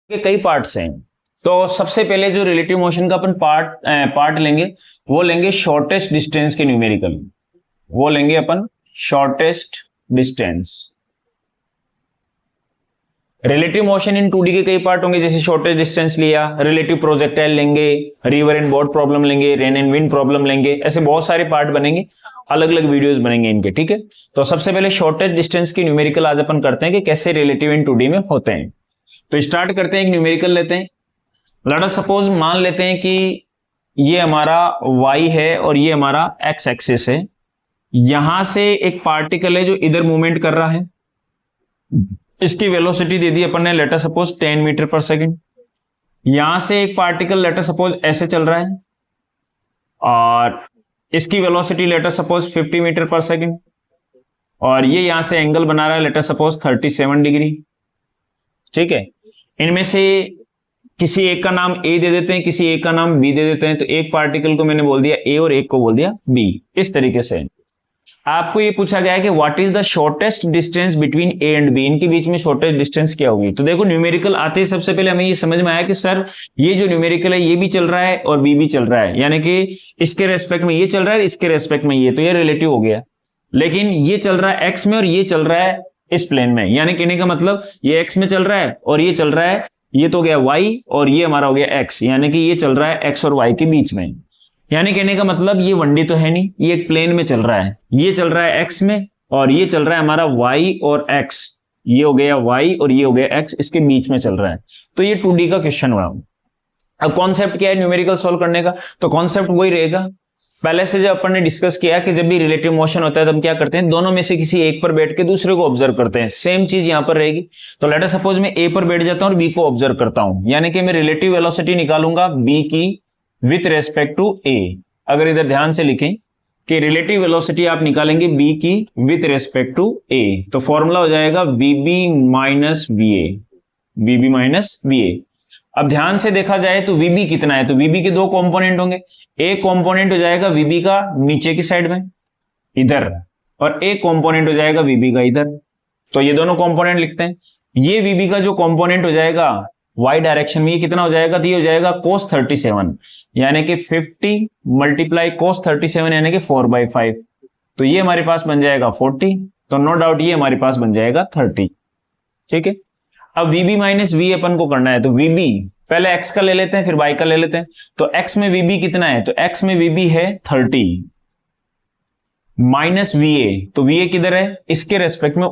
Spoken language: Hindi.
के कई पार्ट्स हैं। तो सबसे पहले जो रिलेटिव मोशन का अपन पार्ट लेंगे वो लेंगे शॉर्टेस्ट डिस्टेंस के न्यूमेरिकल, वो लेंगे अपन shortest distance. Relative motion in 2D के कई पार्ट होंगे, जैसे शॉर्टेस्ट डिस्टेंस लिया, रिलेटिव प्रोजेक्टाइल लेंगे, रिवर एंड बोट प्रॉब्लम लेंगे, रेन एंड विंड प्रॉब्लम लेंगे, ऐसे बहुत सारे पार्ट बनेंगे, अलग अलग वीडियोस बनेंगे इनके, ठीक है। तो सबसे पहले शॉर्टेस्ट डिस्टेंस की न्यूमेरिकल आज अपन करते हैं कि कैसे रिलेटिव इन 2D में होते हैं। तो स्टार्ट करते हैं, एक न्यूमेरिकल लेते हैं। लेट अस सपोज मान लेते हैं कि ये हमारा y है और ये हमारा x एक्सिस है। यहां से एक पार्टिकल है जो इधर मूवमेंट कर रहा है, इसकी वेलोसिटी दे दी अपन ने, late us suppose 10 metre per second. यहां से एक पार्टिकल लेट अस सपोज ऐसे चल रहा है और इसकी velocity let us suppose 50 metre per second, और ये यहां से एंगल बना रहा है लेट अस सपोज 37 डिग्री, ठीक है। इनमें से किसी एक का नाम ए दे देते हैं, किसी एक का नाम बी दे देते हैं। तो एक पार्टिकल को मैंने बोल दिया ए और एक को बोल दिया बी। इस तरीके से आपको ये पूछा गया है कि what is the shortest distance between A and B, इनके बीच में शॉर्टेस्ट डिस्टेंस क्या होगी। तो देखो न्यूमेरिकल आते ही सबसे पहले हमें ये समझ में आया कि सर ये जो न्यूमेरिकल है ये भी चल रहा है और बी भी चल रहा है, यानी कि इसके रेस्पेक्ट में ये चल रहा है, इसके रेस्पेक्ट में ये, तो ये रिलेटिव हो गया। लेकिन ये चल रहा है एक्स में और ये चल रहा है इस प्लेन में, यानी कहने का मतलब ये एक्स में चल रहा है और ये चल रहा है, ये तो हो गया y और ये हमारा हो गया x, यानी कि ये चल रहा है x और y के बीच में। यानी कहने का मतलब ये 1D तो है नहीं, ये एक प्लेन में चल रहा है, ये चल रहा है x में और ये चल रहा है हमारा y और x, ये हो गया y और ये हो गया x, इसके बीच में चल रहा है। तो ये 2D का क्वेश्चन हुआ। अब कॉन्सेप्ट क्या है न्यूमेरिकल सॉल्व करने का, तो कॉन्सेप्ट वही रहेगा पहले से जब अपन ने डिस्कस किया कि जब भी रिलेटिव मोशन होता है तब क्या करते हैं, दोनों में से किसी एक पर बैठ के दूसरे को ऑब्जर्व करते हैं। सेम चीज यहां पर रहेगी। तो लेट अस सपोज मैं ए पर बैठ जाता हूं और बी को ऑब्जर्व करता हूं, यानी कि मैं रिलेटिव वेलोसिटी निकालूंगा बी की विथ रेस्पेक्ट टू ए। अगर इधर ध्यान से लिखें कि रिलेटिव वेलोसिटी आप निकालेंगे बी की विथ रेस्पेक्ट टू ए, तो फॉर्मूला हो जाएगा VB minus V A, VB minus V A. अब ध्यान से देखा जाए तो वीबी कितना है, तो वीबी के दो कंपोनेंट होंगे, एक कंपोनेंट हो जाएगा वीबी का नीचे की साइड में इधर, और एक कंपोनेंट हो जाएगा वीबी का इधर। तो ये दोनों कंपोनेंट लिखते हैं। ये वीबी का जो कंपोनेंट हो जाएगा y डायरेक्शन में, ये कितना हो जाएगा, तो ये हो जाएगा cos 37, यानी कि 50 मल्टीप्लाई cos 37 यानी कि 4/5। तो ये हमारे पास बन जाएगा 40, तो नो डाउट ये हमारे पास बन जाएगा 30, ठीक है। अब VB माइनस V अपन को करना है, तो VB पहले x का ले लेते हैं फिर y का ले लेते हैं। तो x में VB कितना है, तो x में VB है 30 माइनस VA, तो VA किधर है, इसके रेस्पेक्ट में